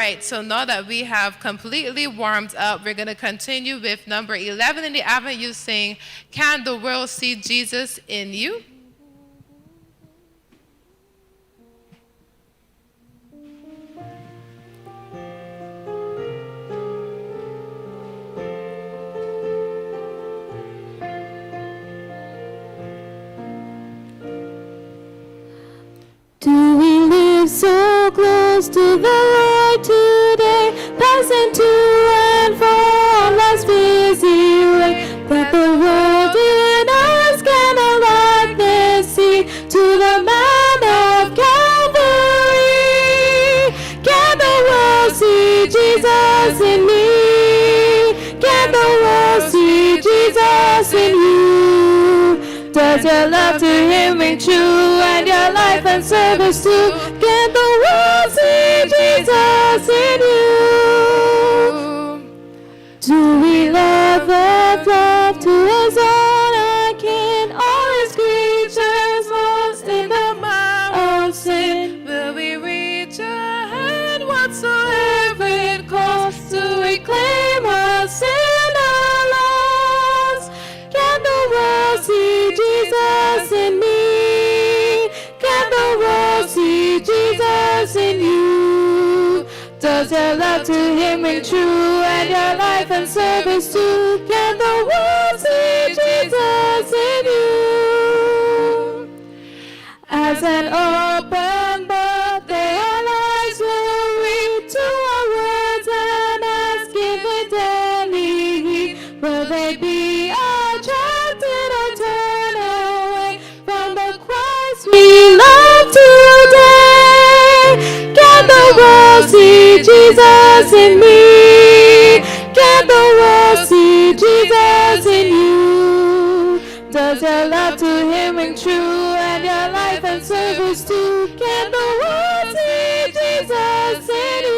right, so now that we have completely warmed up, we're going to continue with number 11 in the Avenue sing, Can the World See Jesus in You? Do we live so close to the Lord today, passing to and from life's busy way, that the world in us can a likeness see to the man of Calvary? Can the world see Jesus in me? Can the world see Jesus in you? Does your love to Him ring true, and your life and service too? Can the world see Jesus in you? Do we love and love to His own and kin, all His creatures lost in the mire of sin? Will we reach a hand whatsoever it costs To reclaim us sinner lost? Can the world see Jesus in me? Can the world see Jesus in you? Does your love to Him ring true, and your life and service too? Can the world see Jesus in you? As an open book, their lives will read to our words and ask if it daily heed. Will they be attracted or turn away from the Christ we love today? Can the world see Jesus in me? Can the world see Jesus in you? Does your love to Him ring true, and your life and service too? Can the world see Jesus in you?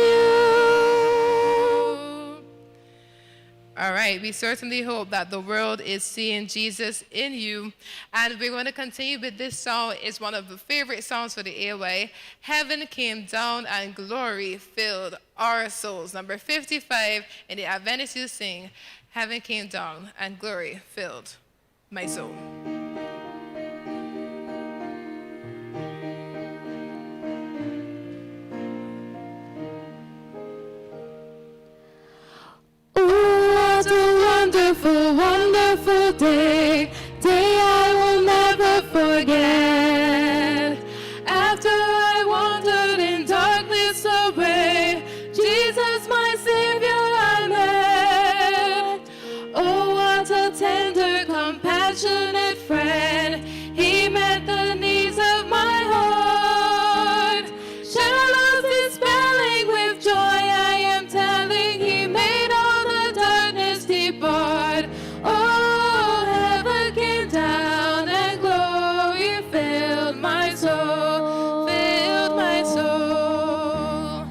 All right, we certainly hope that the world is seeing Jesus in you. And we're going to continue with this song. It's one of the favorite songs for the AY. Heaven came down and glory filled our souls. Number 55 in the Adventist you sing, Heaven came down and glory filled my soul. Oh, what a wonderful, wonderful day I will never forget. After I wandered in darkness away, Jesus my Savior I met. Oh, what a tender, compassionate friend. He met the needs of my heart. Shadows dispelling with joy, I am telling, He made all the darkness depart. Oh, heaven came down and glory filled my soul, filled my soul.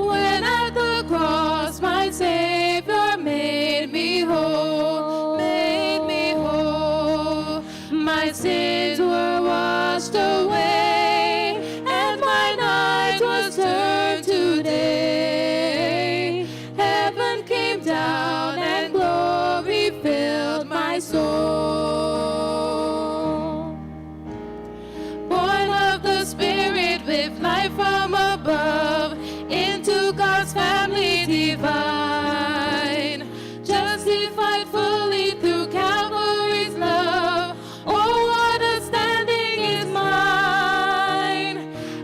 When at the cross my Savior made me whole, made me whole. My sins were washed away, and my night was turned to day. Heaven came down and glory filled my soul. Born of the Spirit with life from above, into God's family divine, justified fully through Calvary's love. Oh, what a standing is mine!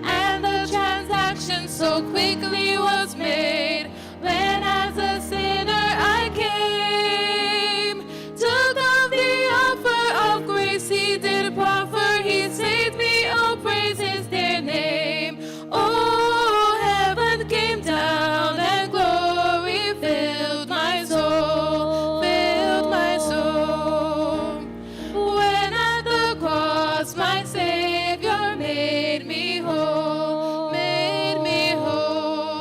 And the transaction so quickly was made, when as a sinner I came. Took of the offer of grace He did proffer, He saved me, oh praise His dear name. Oh, heaven came down and glory filled my soul, filled my soul. When at the cross my Savior made me whole, made me whole.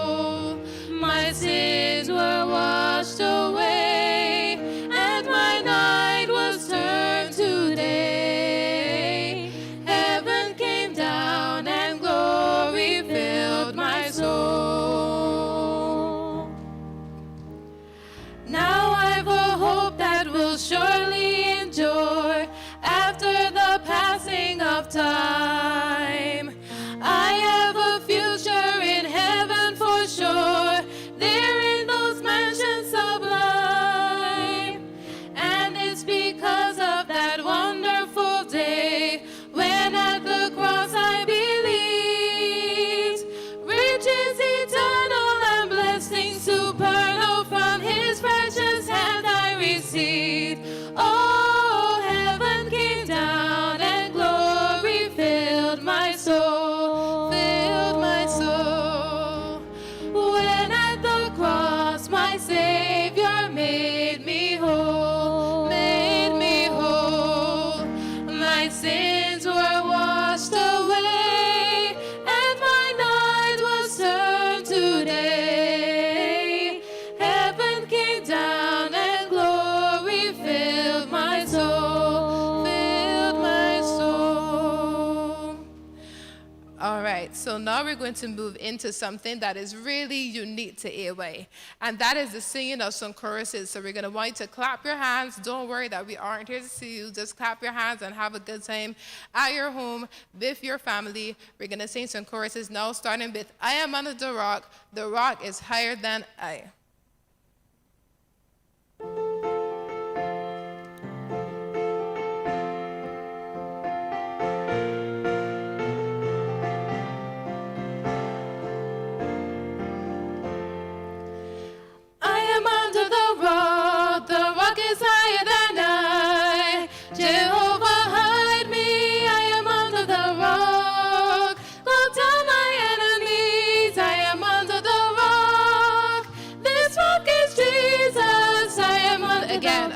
now we're going to move into something that is really unique to AY, and that is the singing of some choruses. So we're going to want you to clap your hands. Don't worry that we aren't here to see you. Just clap your hands and have a good time at your home with your family. We're going to sing some choruses now, starting with I am under the rock. The rock is higher than I.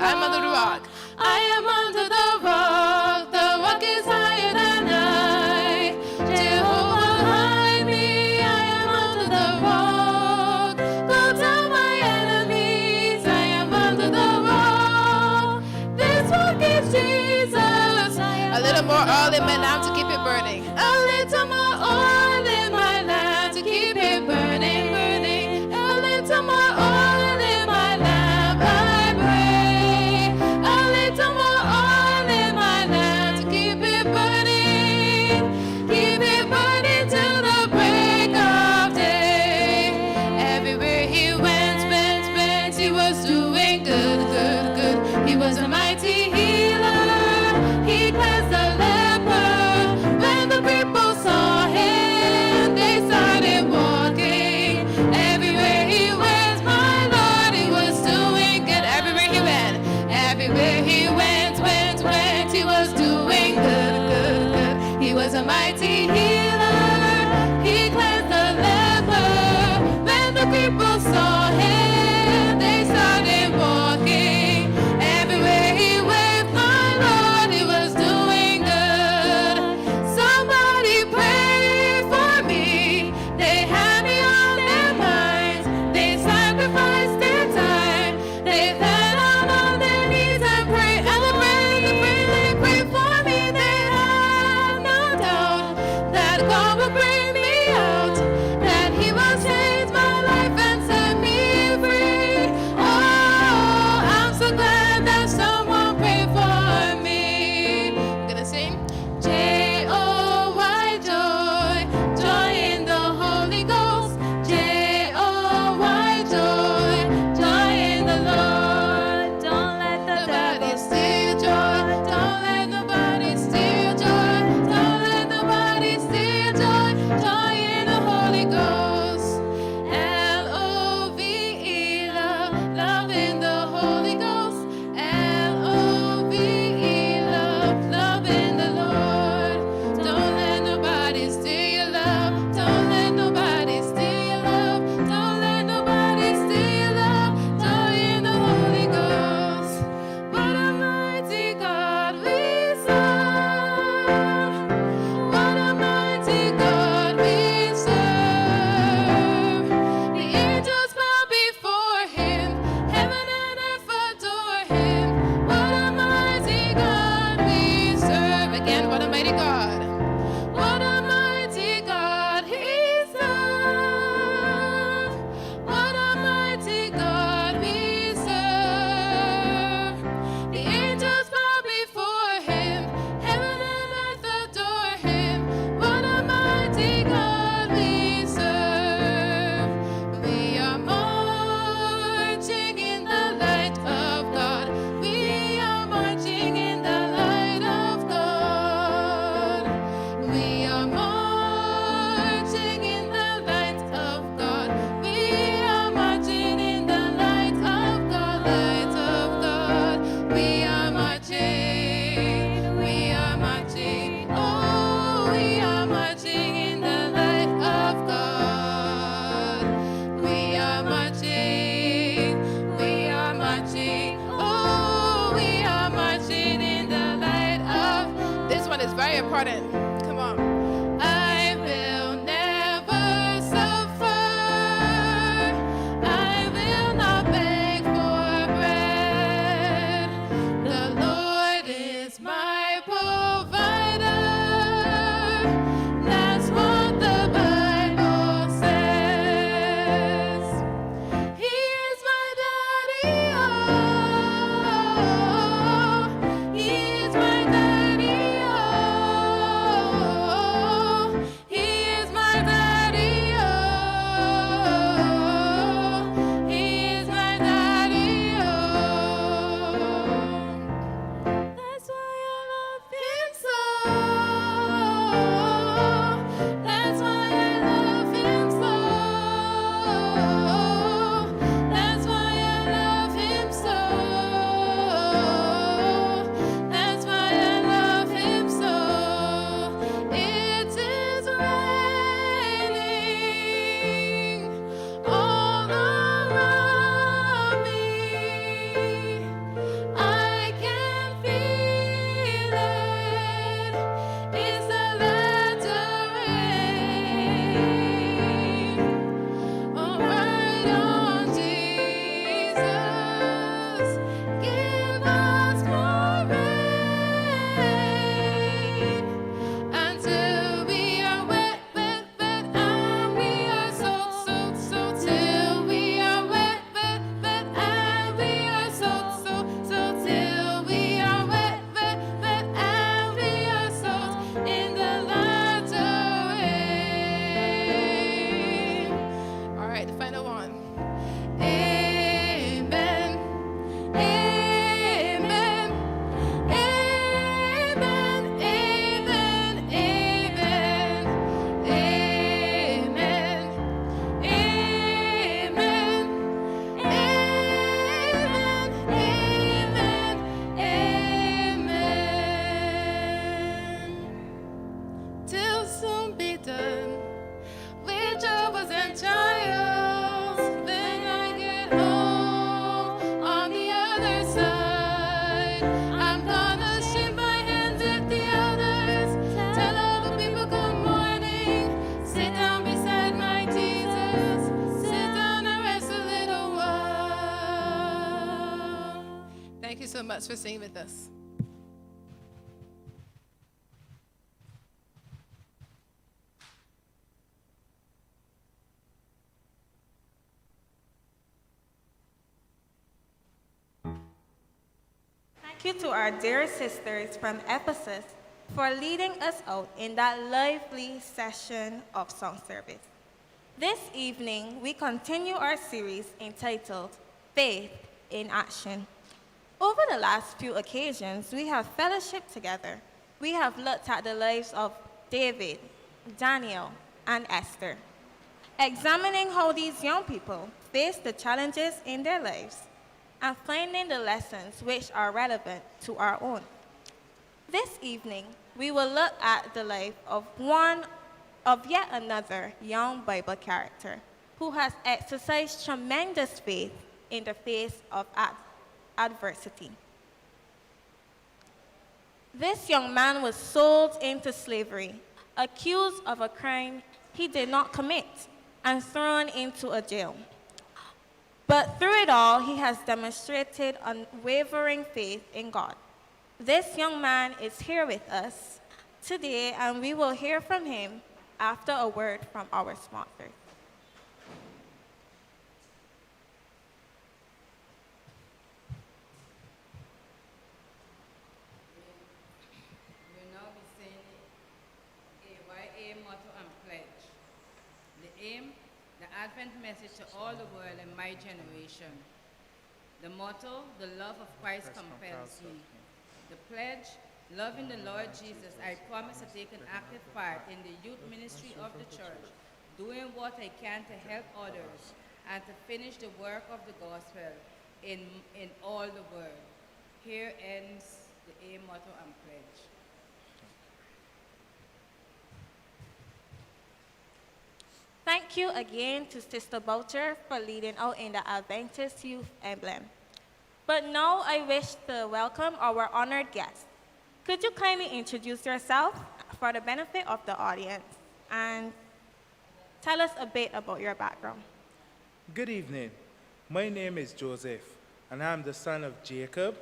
I'm under the rock. I am under the rock. The rock is higher than I. Jehovah hide me. I am under the rock. Go tell my enemies. I am under the rock. This rock is Jesus. A little more oil in my lamp to keep it burning. A little more oil in my lamp to keep it burning, burning. A little more oil in my lamp. He was a mighty healer. He cleansed the leper when the much for singing with us. Thank you to our dear sisters from Ephesus for leading us out in that lively session of song service. This evening, we continue our series entitled Faith in Action. Over the last few occasions, we have fellowshiped together. We have looked at the lives of David, Daniel, and Esther, examining how these young people face the challenges in their lives and finding the lessons which are relevant to our own. This evening, we will look at the life of yet another young Bible character who has exercised tremendous faith in the face of adversity. This young man was sold into slavery, accused of a crime he did not commit, and thrown into a jail. But through it all, he has demonstrated unwavering faith in God. This young man is here with us today, and we will hear from him after a word from our sponsors. We will now be saying AYS motto and pledge. The aim, the Advent message to all the world and my generation. The motto, the love of Christ compels me. The pledge, loving the Lord Jesus, I promise to take an active part in the youth ministry of the church, doing what I can to help others and to finish the work of the gospel in all the world. Here ends the aim, motto, and pledge. Thank you again to Sister Boucher for leading out in the Adventist Youth Emblem. But now I wish to welcome our honored guest. Could you kindly introduce yourself for the benefit of the audience and tell us a bit about your background? Good evening. My name is Joseph, and I'm the son of Jacob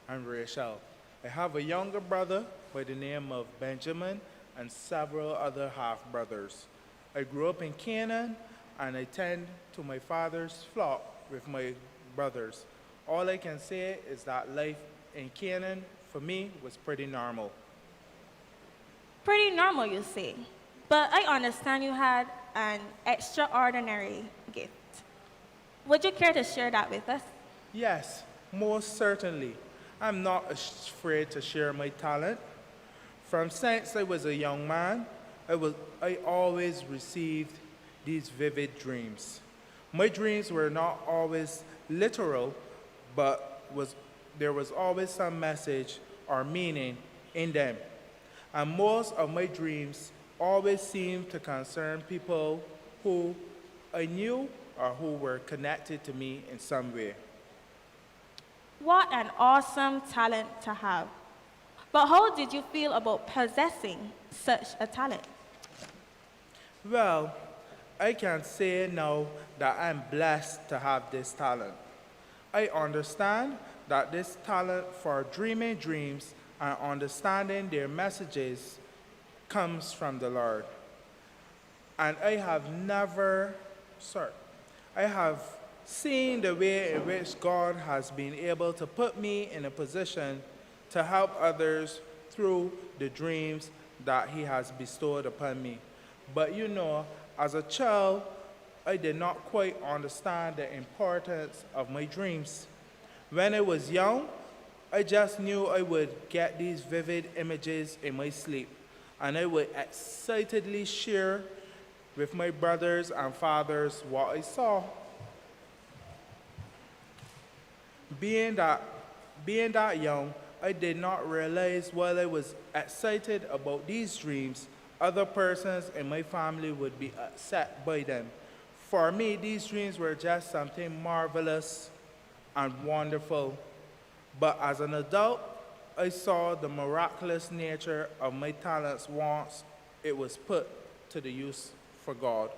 and Rachel. I have a younger brother by the name of Benjamin and several other half-brothers. I grew up in Canaan, and I tend to my father's flock with my brothers. All I can say is that life in Canaan, for me, was pretty normal. Pretty normal, you say. But I understand you had an extraordinary gift. Would you care to share that with us? Yes, most certainly. I'm not afraid to share my talent. From since I was a young man, I always received these vivid dreams. My dreams were not always literal, but there was always some message or meaning in them. And most of my dreams always seemed to concern people who I knew or who were connected to me in some way. What an awesome talent to have. But how did you feel about possessing such a talent? Well, I can say now that I'm blessed to have this talent. I understand that this talent for dreaming dreams and understanding their messages comes from the Lord. And I have seen the way in which God has been able to put me in a position to help others through the dreams that He has bestowed upon me. But you know, as a child, I did not quite understand the importance of my dreams. When I was young, I just knew I would get these vivid images in my sleep, and I would excitedly share with my brothers and fathers what I saw. Being that young, I did not realize while I was excited about these dreams, other persons in my family would be upset by them. For me, these dreams were just something marvelous and wonderful. But as an adult, I saw the miraculous nature of my talents once it was put to the use for God.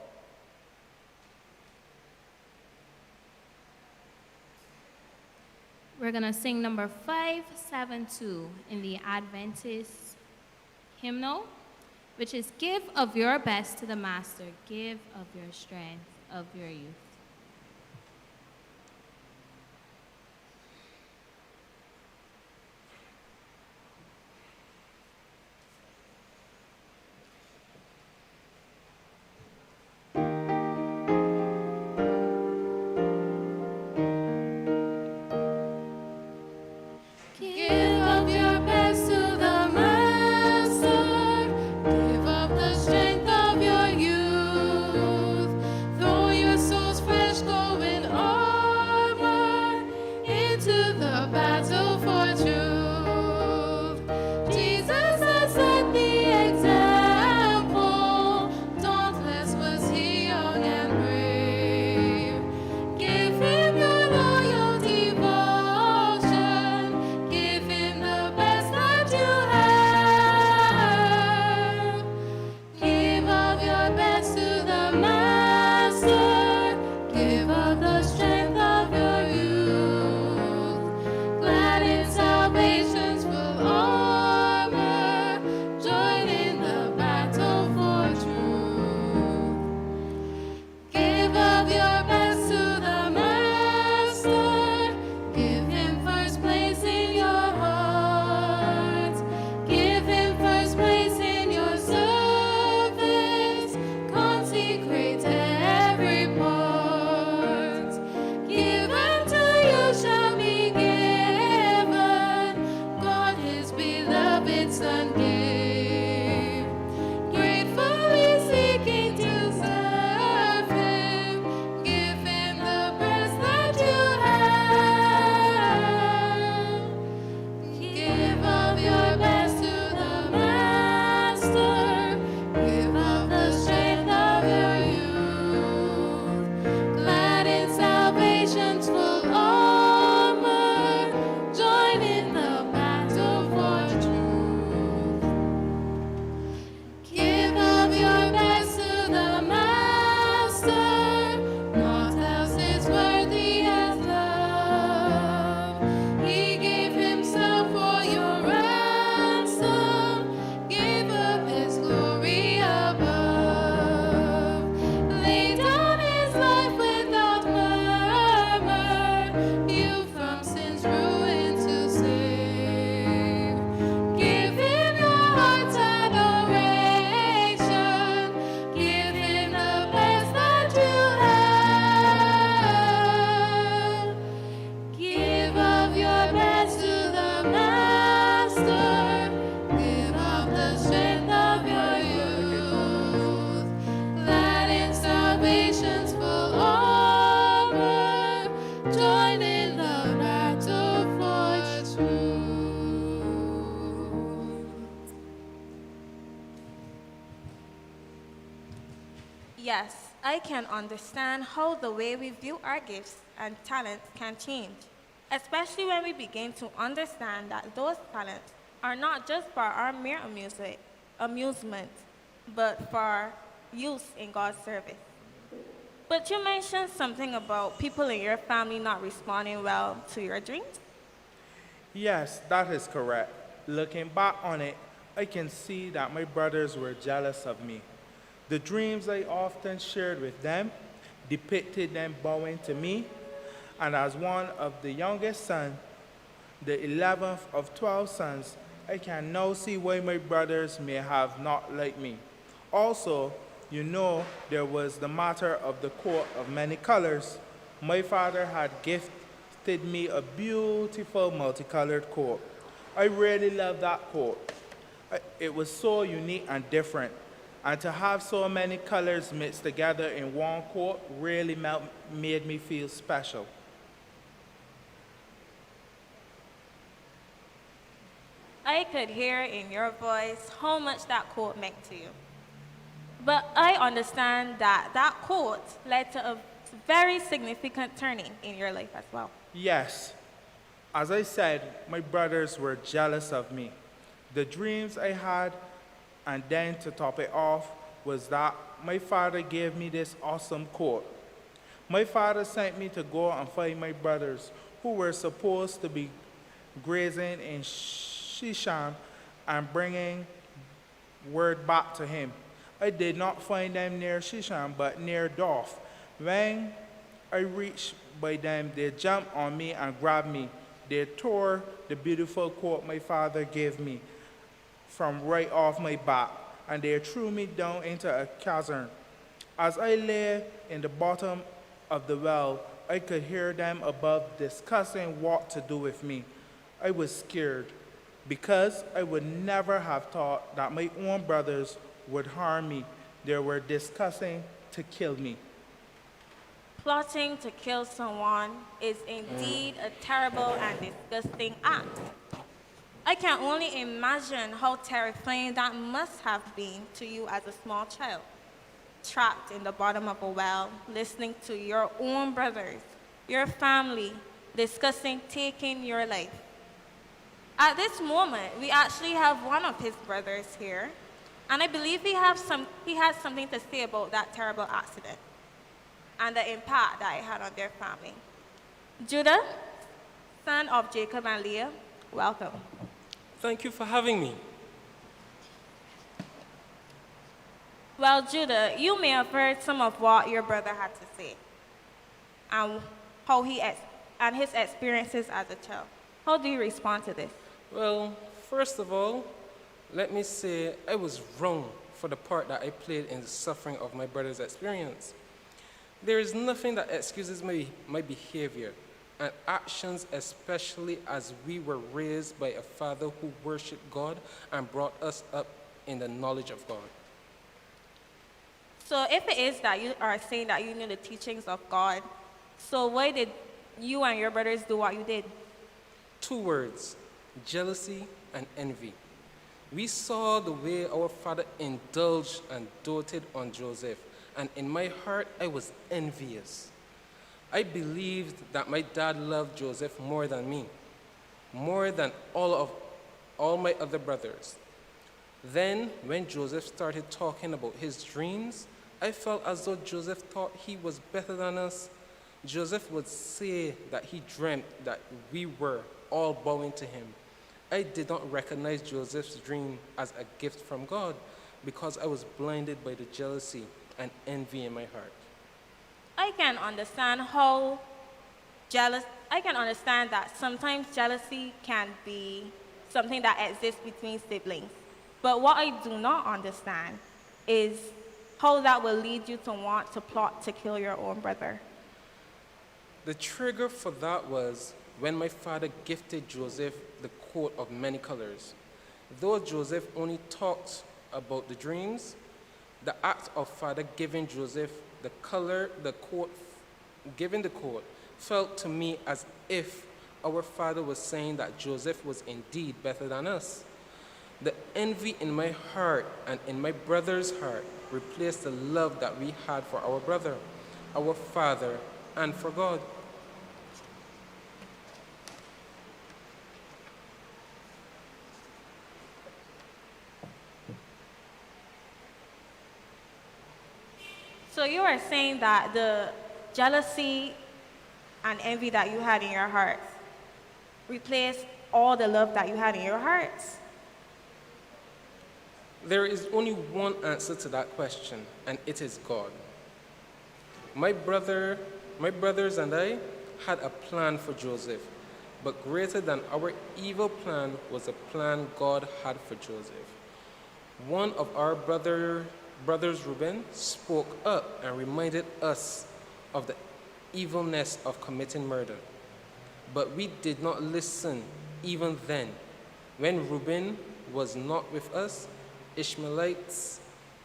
We're going to sing number 572 in the Adventist hymnal, which is Give of your best to the Master, give of your strength, of your youth. Give of your best to the Master. Give of the strength of your youth. Throw your soul's fresh glowing armor into the battle for truth. Jesus has set the example. Dauntless was he, young and brave. Give him your loyal devotion. Give him the best that you have. Give of your best to the Master. Give of the strength of your youth. Glad in salvation's full armor. Join in the battle for truth. Give of your best to the Master. Give him first place in your heart. Give him first place in your service. Consecrate every part. Given to you shall be given. God his beloved Son gave. Gratefully seeking to serve him. Give him the best that you have. Give of your best to the Master. Give of the strength of your youth. Glad in salvation's full armor. Join in the battle for truth. Give of your best to the Master. Naught else is worthy as love. He gave himself for your ransom. Gave up his glory above. Laid down his life without murmur. You from sin's ruin to save. Give him your heart's adoration. Give him the best that you have. Give of your best to the Master. Give of the strength of your youth. Glad in salvation's full armor. Join in the battle for truth. Yes, I can understand how the way we view our gifts and talents can change, especially when we begin to understand that those talents are not just for our mere amusement, but for use in God's service. But you mentioned something about people in your family not responding well to your dreams. Yes, that is correct. Looking back on it, I can see that my brothers were jealous of me. The dreams I often shared with them depicted them bowing to me, and as one of the youngest sons, the 11th of 12 sons, I can now see why my brothers may have not liked me. Also, there was the matter of the coat of many colors. My father had gifted me a beautiful multicolored coat. I really loved that coat. It was so unique and different. And to have so many colors mixed together in one coat really made me feel special. I could hear in your voice how much that quote meant to you. But I understand that that quote led to a very significant turning in your life as well. Yes, as I said, my brothers were jealous of me. The dreams I had, and then to top it off, was that my father gave me this awesome coat. My father sent me to go and find my brothers who were supposed to be grazing in Shisham and bringing word back to him. I did not find them near Shisham, but near Doth. When I reached by them, they jumped on me and grabbed me. They tore the beautiful coat my father gave me from right off my back, and they threw me down into a chasm. As I lay in the bottom of the well, I could hear them above discussing what to do with me. I was scared because I would never have thought that my own brothers would harm me. They were discussing to kill me. Plotting to kill someone is indeed a terrible and disgusting act. I can only imagine how terrifying that must have been to you as a small child, trapped in the bottom of a well, listening to your own brothers, your family, discussing taking your life. At this moment, we actually have one of his brothers here, and I believe he has something to say about that terrible accident and the impact that it had on their family. Judah, son of Jacob and Leah, welcome. Thank you for having me. Well, Judah, you may have heard some of what your brother had to say and and his experiences as a child. How do you respond to this? Well, first of all, let me say I was wrong for the part that I played in the suffering of my brother's experience. There is nothing that excuses my behavior and actions, especially as we were raised by a father who worshiped God and brought us up in the knowledge of God. So if it is that you are saying that you knew the teachings of God, so why did you and your brothers do what you did? 2 words, jealousy and envy. We saw the way our father indulged and doted on Joseph, and in my heart, I was envious. I believed that my dad loved Joseph more than me, more than all my other brothers. Then, when Joseph started talking about his dreams, I felt as though Joseph thought he was better than us. Joseph would say that he dreamt that we were all bowing to him. I did not recognize Joseph's dream as a gift from God because I was blinded by the jealousy and envy in my heart. I can understand that sometimes jealousy can be something that exists between siblings. But what I do not understand is how that will lead you to want to plot to kill your own brother. The trigger for that was when my father gifted Joseph the coat of many colors. Though Joseph only talked about the dreams, the act of father giving Joseph giving the coat felt to me as if our father was saying that Joseph was indeed better than us. The envy in my heart and in my brother's heart replaced the love that we had for our brother, our father, and for God. So you are saying that the jealousy and envy that you had in your hearts replaced all the love that you had in your hearts? There is only one answer to that question, and it is God. My brothers and I had a plan for Joseph, but greater than our evil plan was the plan God had for Joseph. One of our brothers, Reuben, spoke up and reminded us of the evilness of committing murder. But we did not listen even then. When Reuben was not with us, Ishmaelites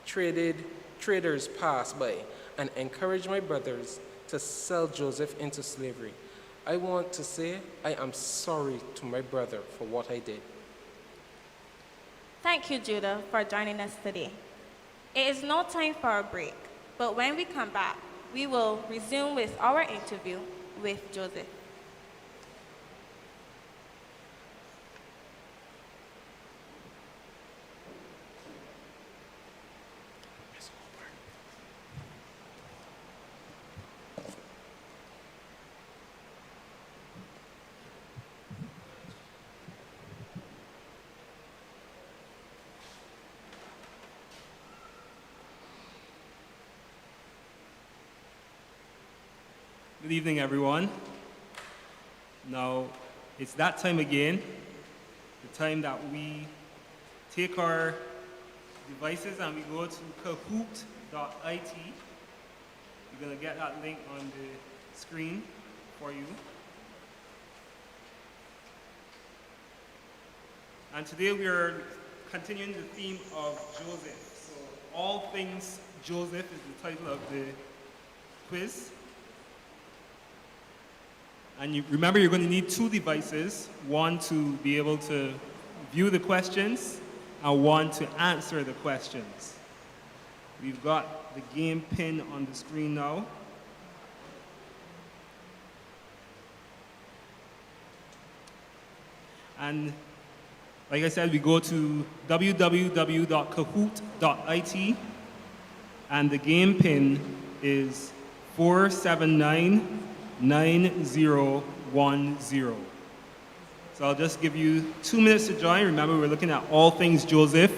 traders passed by and encouraged my brothers to sell Joseph into slavery. I want to say I am sorry to my brother for what I did. Thank you, Judah, for joining us today. It is no time for a break, but when we come back, we will resume with our interview with Joseph. Good evening, everyone. Now, it's that time again, the time that we take our devices and we go to kahoot.it. You're going to get that link on the screen for you. And today we are continuing the theme of Joseph. So, all things Joseph is the title of the quiz. And remember, you're going to need two devices, one to be able to view the questions and one to answer the questions. We've got the game pin on the screen now. And like I said, we go to www.kahoot.it and the game pin is 4799010. So I'll just give you 2 minutes to join. Remember, we're looking at all things Joseph.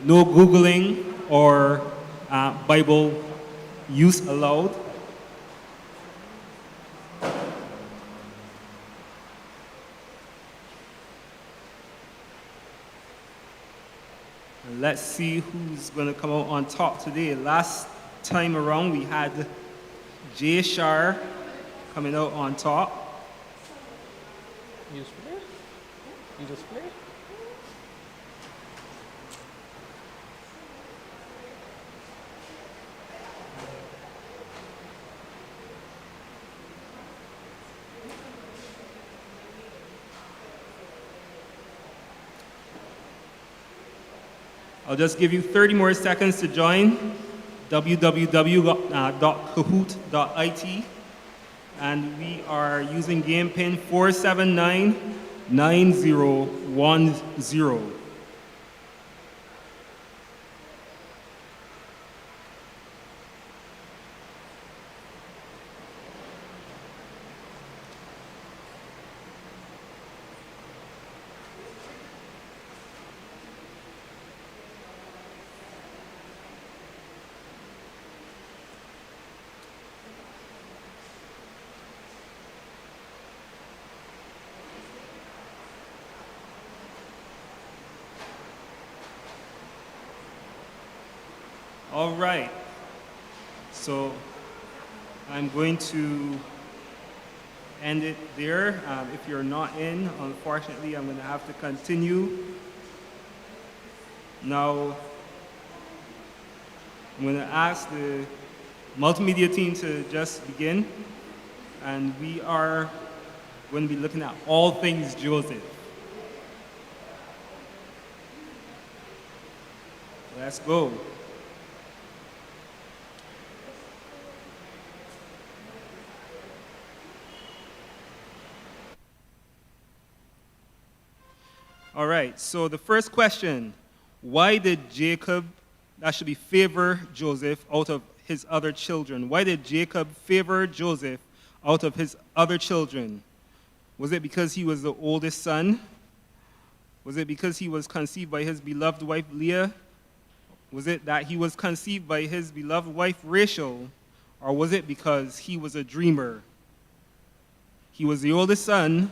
No Googling or Bible use allowed. And let's see who's going to come out on top today. Last time around, we had Jay Shar coming out on top. You just play? You just play? I'll just give you 30 more seconds to join www.kahoot.it and we are using game pin 4799010. All right, so I'm going to end it there. If you're not in, unfortunately, I'm going to have to continue. Now, I'm going to ask the multimedia team to just begin, and we are going to be looking at all things Joseph. Let's go. All right, so the first question, why did Jacob, that should be favor Joseph out of his other children? Why did Jacob favor Joseph out of his other children? Was it because he was the oldest son? Was it because he was conceived by his beloved wife Leah? Was it that he was conceived by his beloved wife Rachel? Or was it because he was a dreamer? He was the oldest son.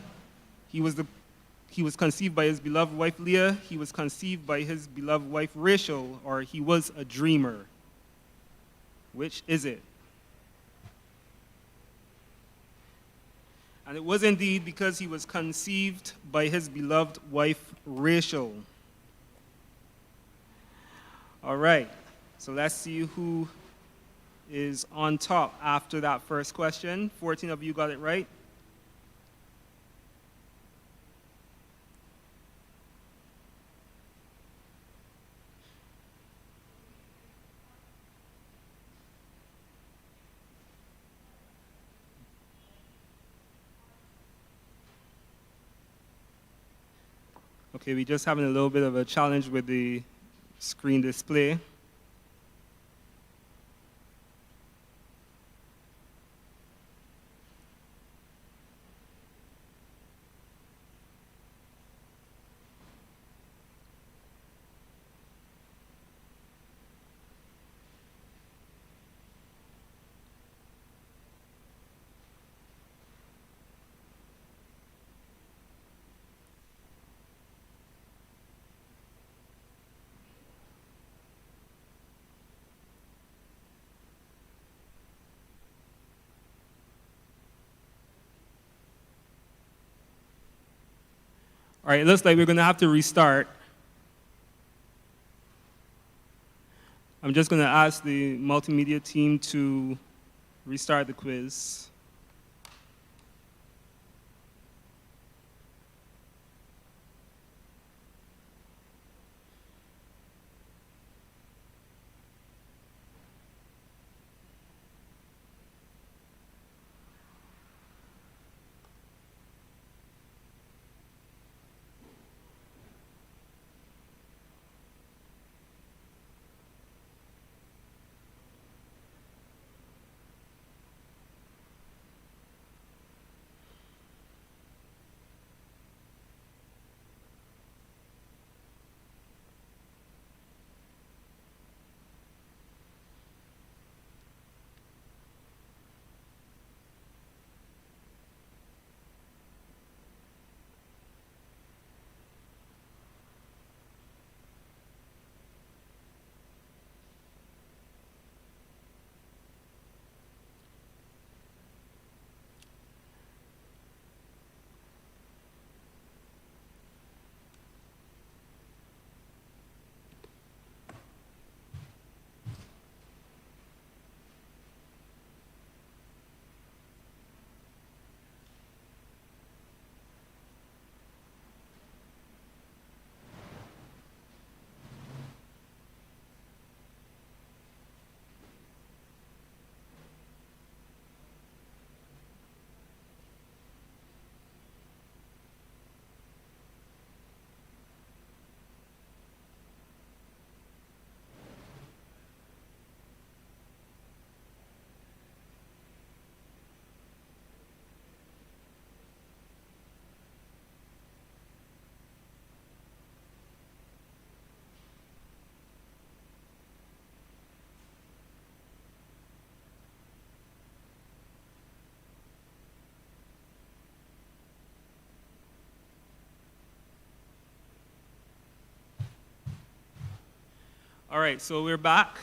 He was conceived by his beloved wife Leah, he was conceived by his beloved wife Rachel, or he was a dreamer. Which is it? And it was indeed because he was conceived by his beloved wife Rachel. All right, so let's see who is on top after that first question. 14 of you got it right. Okay, we're just having a little bit of a challenge with the screen display. All right, it looks like we're going to have to restart. I'm just going to ask the multimedia team to restart the quiz. All right, so we're back,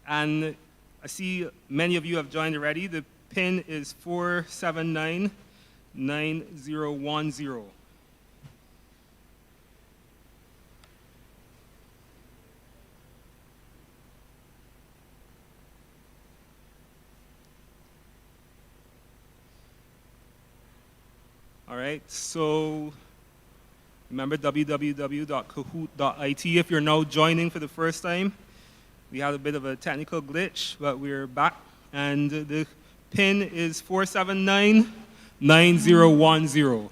and I see many of you have joined already. The pin is 4799010. All right, so remember www.kahoot.it if you're now joining for the first time. We had a bit of a technical glitch, but we're back. And the pin is 4799010.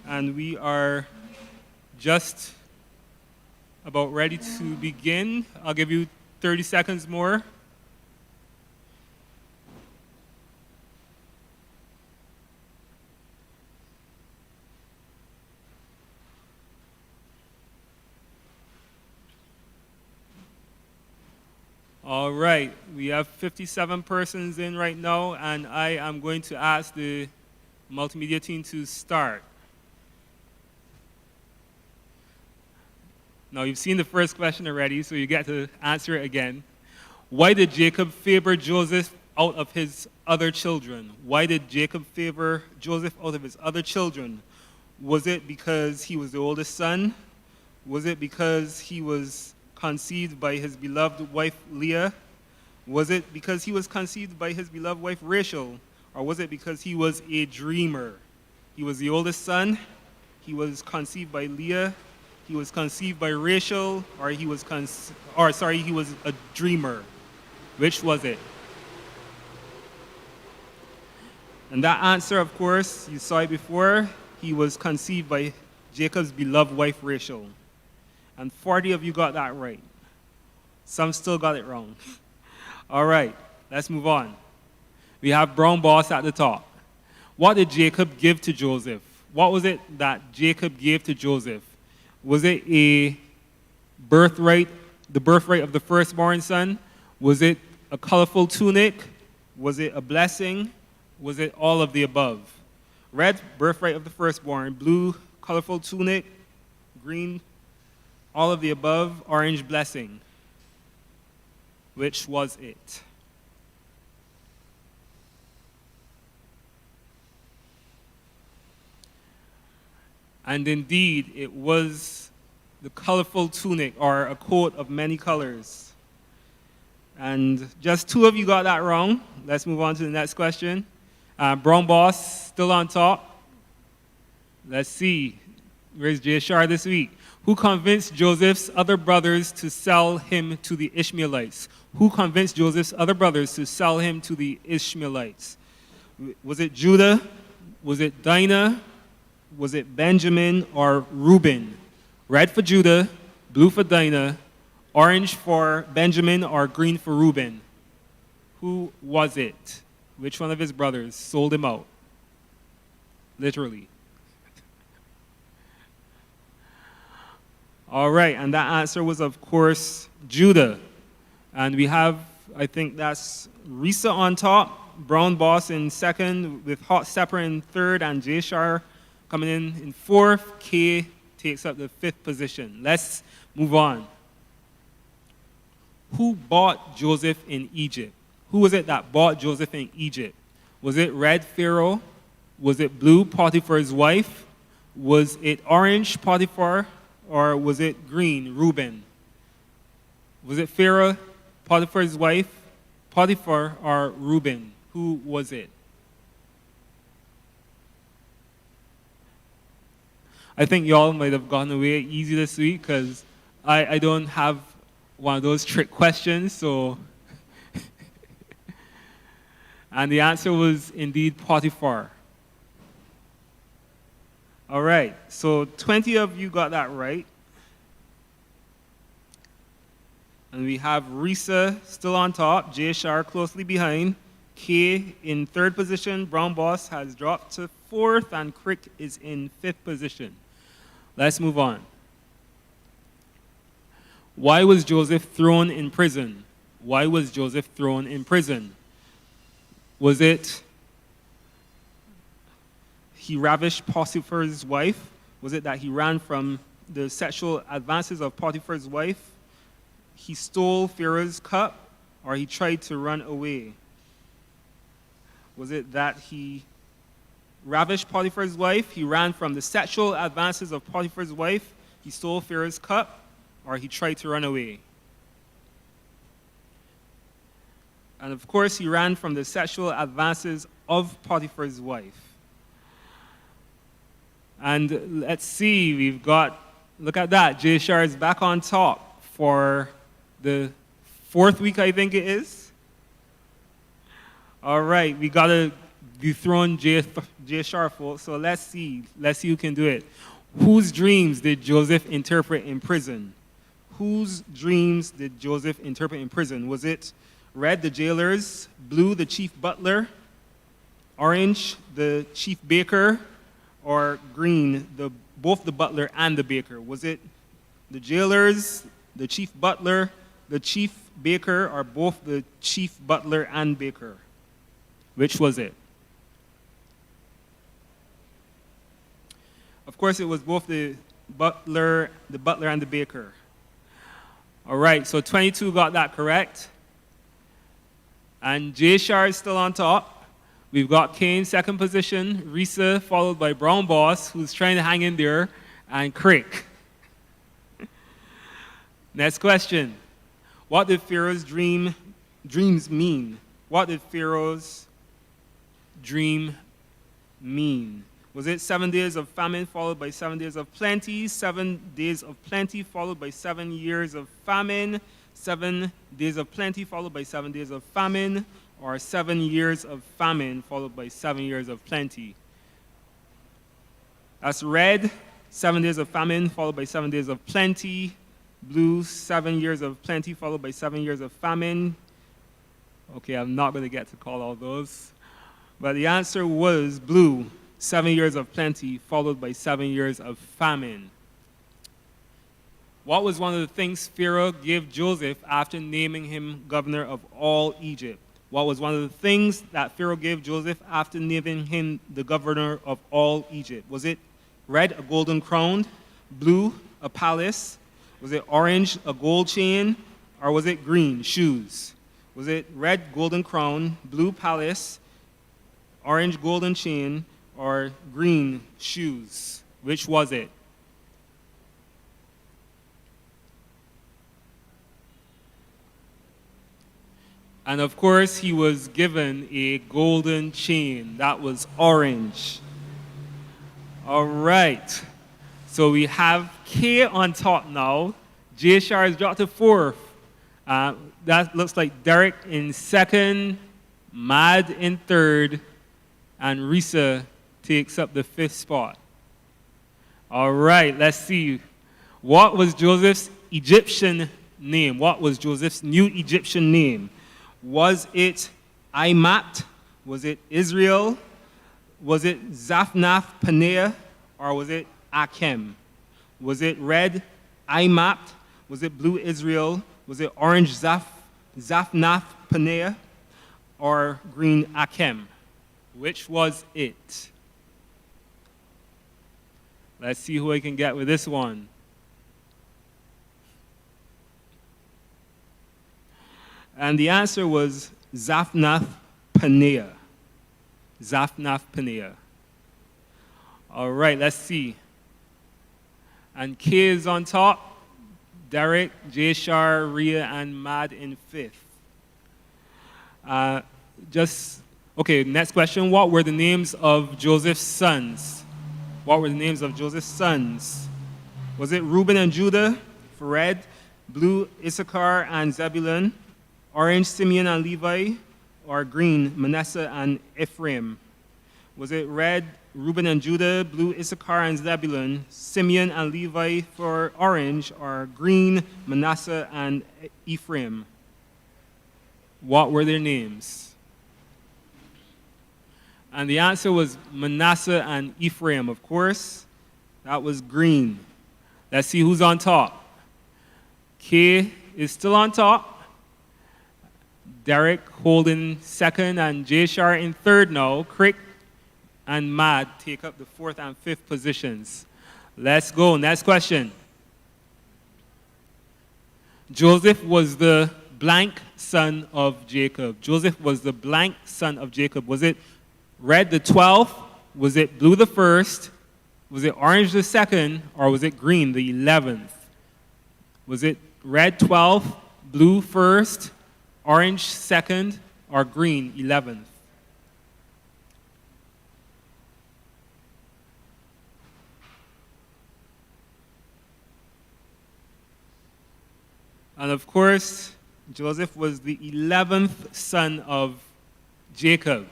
And we are just about ready to begin. I'll give you 30 seconds more. All right, we have 57 persons in right now, and I am going to ask the multimedia team to start. Now, you've seen the first question already, so you get to answer it again. Why did Jacob favor Joseph out of his other children? Why did Jacob favor Joseph out of his other children? Was it because he was the oldest son? Was it because he was conceived by his beloved wife Leah? Was it because he was conceived by his beloved wife Rachel? Or was it because he was a dreamer? He was the oldest son, he was conceived by Leah, he was conceived by Rachel, or he was a dreamer. Which was it? And that answer, of course, you saw it before. He was conceived by Jacob's beloved wife Rachel. And 40 of you got that right. Some still got it wrong. All right, let's move on. We have Brown Boss at the top. What did Jacob give to Joseph? What was it that Jacob gave to Joseph? Was it the birthright of the firstborn son? Was it a colorful tunic? Was it a blessing? Was it all of the above? Red, birthright of the firstborn. Blue, colorful tunic. Green, all of the above. Orange, blessing. Which was it? And indeed, it was the colorful tunic, or a coat of many colors. And just 2 of you got that wrong. Let's move on to the next question. Brown Boss, still on top. Let's see. Where's Jay Shar this week? Who convinced Joseph's other brothers to sell him to the Ishmaelites? Who convinced Joseph's other brothers to sell him to the Ishmaelites? Was it Judah? Was it Dinah? Was it Benjamin or Reuben? Red for Judah, blue for Dinah, orange for Benjamin, or green for Reuben? Who was it? Which one of his brothers sold him out? Literally. All right, and that answer was, of course, Judah. And we have, I think that's Risa on top, Brown Boss in second, with Hot Stepper in third, and Jay Shar coming in fourth. K takes up the 5th position. Let's move on. Who bought Joseph in Egypt? Who was it that bought Joseph in Egypt? Was it red, Pharaoh? Was it blue, Potiphar's wife? Was it orange, Potiphar? Or was it green, Reuben? Was it Pharaoh, Potiphar's wife, Potiphar, or Reuben? Who was it? I think y'all might have gotten away easy this week because I don't have one of those trick questions, so. And the answer was indeed Potiphar. All right, so 20 of you got that right. And we have Risa still on top, Jay Shar closely behind, K in 3rd position, Brown Boss has dropped to 4th, and Crick is in 5th position. Let's move on. Why was Joseph thrown in prison? Why was Joseph thrown in prison? Was it he ravished Potiphar's wife? Was it that he ran from the sexual advances of Potiphar's wife? He stole Pharaoh's cup, or he tried to run away? Was it that he ravished Potiphar's wife, he ran from the sexual advances of Potiphar's wife, he stole Pharaoh's cup, or he tried to run away? And of course, he ran from the sexual advances of Potiphar's wife. And let's see, we've got, look at that, Jay Shar is back on top for the 4th week, I think it is. All right, we got to dethrone Jay Shar, folks, so let's see who can do it. Whose dreams did Joseph interpret in prison? Whose dreams did Joseph interpret in prison? Was it red, the jailers, blue, the chief butler, orange, the chief baker, or green, both the butler and the baker? Was it the jailers, the chief butler, the chief baker, or both the chief butler and baker? Which was it? Of course, it was both the butler and the baker. All right, so 22 got that correct. And Jay Shar is still on top. We've got Kane, 2nd position, Risa, followed by Brown Boss, who's trying to hang in there, and Crick. Next question. What did Pharaoh's dreams mean? What did Pharaoh's dream mean? Was it 7 days of famine followed by 7 days of plenty, 7 days of plenty followed by 7 years of famine, 7 days of plenty followed by 7 days of famine, or 7 years of famine followed by 7 years of plenty? That's red, 7 days of famine followed by 7 days of plenty. Blue, 7 years of plenty followed by 7 years of famine. Okay, I'm not going to get to call all those. But the answer was blue, 7 years of plenty followed by 7 years of famine. What was one of the things Pharaoh gave Joseph after naming him governor of all Egypt? What was one of the things that Pharaoh gave Joseph after naming him the governor of all Egypt? Was it red, a golden crown, blue, a palace? Was it orange, a gold chain? Or was it green, shoes? Was it red, golden crown, blue palace, orange, golden chain, or green, shoes? Which was it? And of course, he was given a golden chain. That was orange. All right. So we have K on top now. J Shar is dropped to fourth. That looks like Derek in second, Mad in third, and Risa takes up the fifth spot. All right, let's see. What was Joseph's Egyptian name? What was Joseph's new Egyptian name? Was it Imat? Was it Israel? Was it Zaphnath Paneah? Or was it Achem? Was it red Imat? Was it blue Israel? Was it orange Zaphnath Paneah? Or green Achem? Which was it? Let's see who I can get with this one. And the answer was Zaphnath Paneah. Zaphnath Paneah. All right, let's see. And K is on top. Derek, J Shar, Rhea, and Mad in fifth. Okay, next question. What were the names of Joseph's sons? What were the names of Joseph's sons? Was it Reuben and Judah for red, blue Issachar and Zebulun, orange Simeon and Levi, or green Manasseh and Ephraim? Was it red Reuben and Judah, blue Issachar and Zebulun, Simeon and Levi for orange, or green Manasseh and Ephraim? What were their names? And the answer was Manasseh and Ephraim, of course. That was green. Let's see who's on top. K is still on top. Derek holding second and J Shar in third now. Crick and Mad take up the fourth and fifth positions. Let's go. Next question. Joseph was the blank son of Jacob. Joseph was the blank son of Jacob. Was it red the 12th? Was it blue the 1st? Was it orange the 2nd? Or was it green the 11th? Was it red 12th, blue 1st, orange 2nd, or green 11th? And of course, Joseph was the 11th son of Jacob.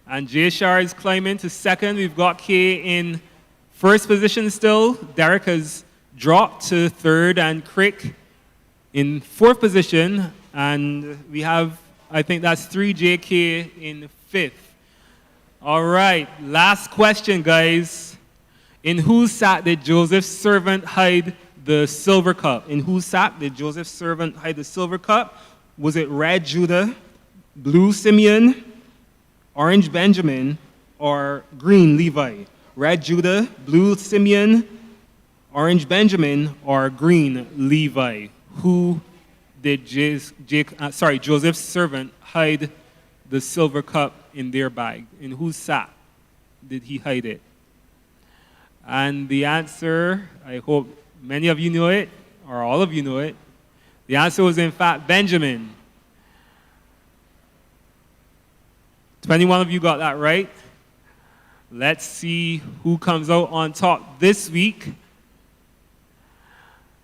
And J Shar is climbing to second. We've got K in first position still. Derek has dropped to third, and Crick in fourth position. And we have, I think that's 3JK in fifth. All right, last question, guys. In whose sack did Joseph's servant hide the silver cup? In whose sack did Joseph's servant hide the silver cup? Was it red Judah, blue Simeon, orange Benjamin, or green Levi? Red Judah, blue Simeon, orange Benjamin, or green Levi? Who did Joseph's servant hide the silver cup in their bag? In whose sack did he hide it? And the answer, I hope many of you know it, or all of you know it. The answer was, in fact, Benjamin. 21 of you got that right. Let's see who comes out on top this week.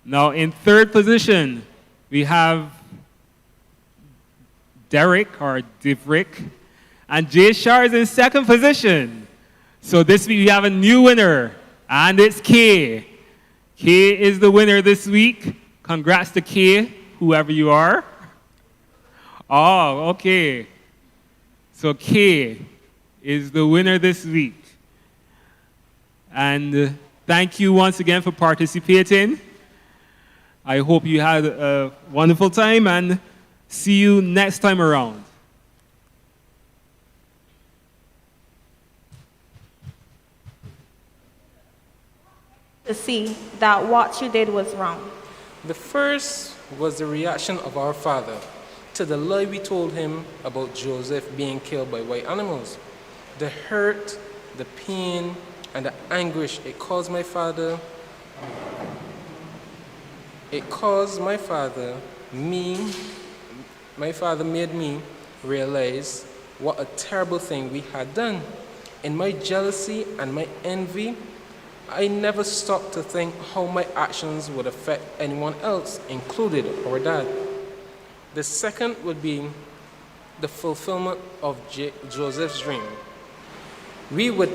Now, in third position, we have Derek, or Divrick, and J Shar is in second position. So this week we have a new winner, and it's K. K is the winner this week. Congrats to K, whoever you are. Oh, okay. So K is the winner this week. And thank you once again for participating. I hope you had a wonderful time, and see you next time around. To see that what you did was wrong. The first was the reaction of our father to the lie we told him about Joseph being killed by white animals. The hurt, the pain, and the anguish it caused my father made me realize what a terrible thing we had done. In my jealousy and my envy, I never stopped to think how my actions would affect anyone else, including our dad. The second would be the fulfillment of Joseph's dream. We would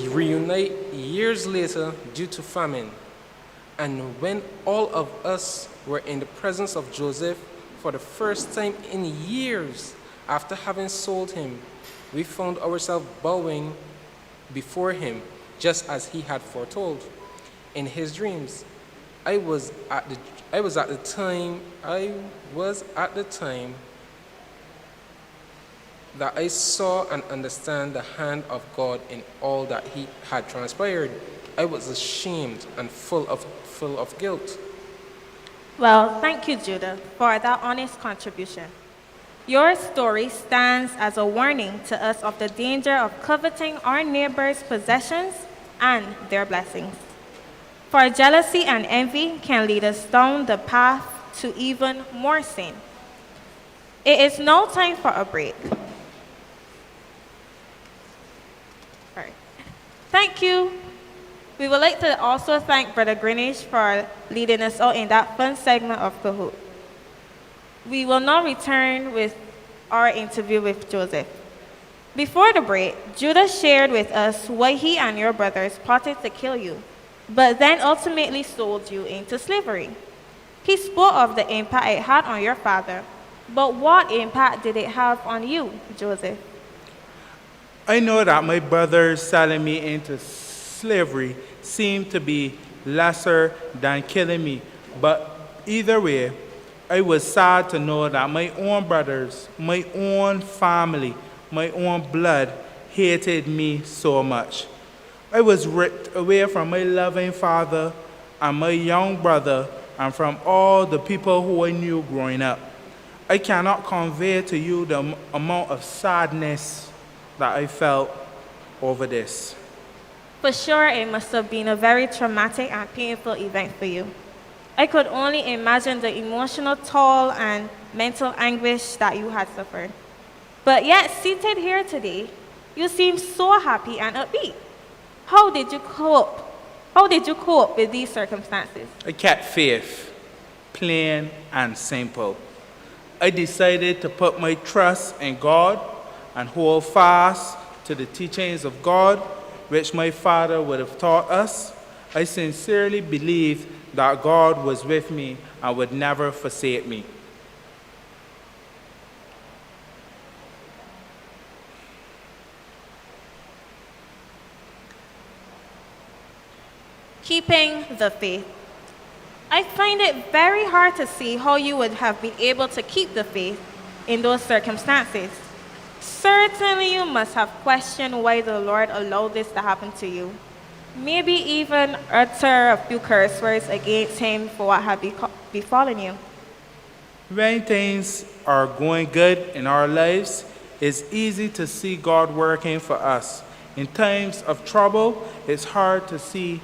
reunite years later due to famine. And when all of us were in the presence of Joseph for the first time in years after having sold him, we found ourselves bowing before him just as he had foretold in his dreams. I was at the time that I saw and understand the hand of God in all that he had transpired. I was ashamed and full of guilt. Well, thank you, Judah, for that honest contribution. Your story stands as a warning to us of the danger of coveting our neighbors' possessions and their blessings. For jealousy and envy can lead us down the path to even more sin. It is now time for a break. All right. Thank you. We would like to also thank Brother Greenwich for leading us out in that fun segment of Kahoot. We will now return with our interview with Joseph. Before the break, Judah shared with us why he and your brothers plotted to kill you, but then ultimately sold you into slavery. He spoke of the impact it had on your father, but what impact did it have on you, Joseph? I know that my brothers selling me into slavery seemed to be lesser than killing me, but either way, I was sad to know that my own brothers, my own family, my own blood hated me so much. I was ripped away from my loving father and my young brother and from all the people who I knew growing up. I cannot convey to you the amount of sadness that I felt over this. For sure, it must have been a very traumatic and painful event for you. I could only imagine the emotional toll and mental anguish that you had suffered. But yet, seated here today, you seem so happy and upbeat. How did you cope? How did you cope with these circumstances? I kept faith, plain and simple. I decided to put my trust in God and hold fast to the teachings of God, which my father would have taught us. I sincerely believed that God was with me and would never forsake me. Keeping the faith. I find it very hard to see how you would have been able to keep the faith in those circumstances. Certainly, you must have questioned why the Lord allowed this to happen to you. Maybe even utter a few curse words against him for what had befallen you. When things are going good in our lives, it's easy to see God working for us. In times of trouble, it's hard to see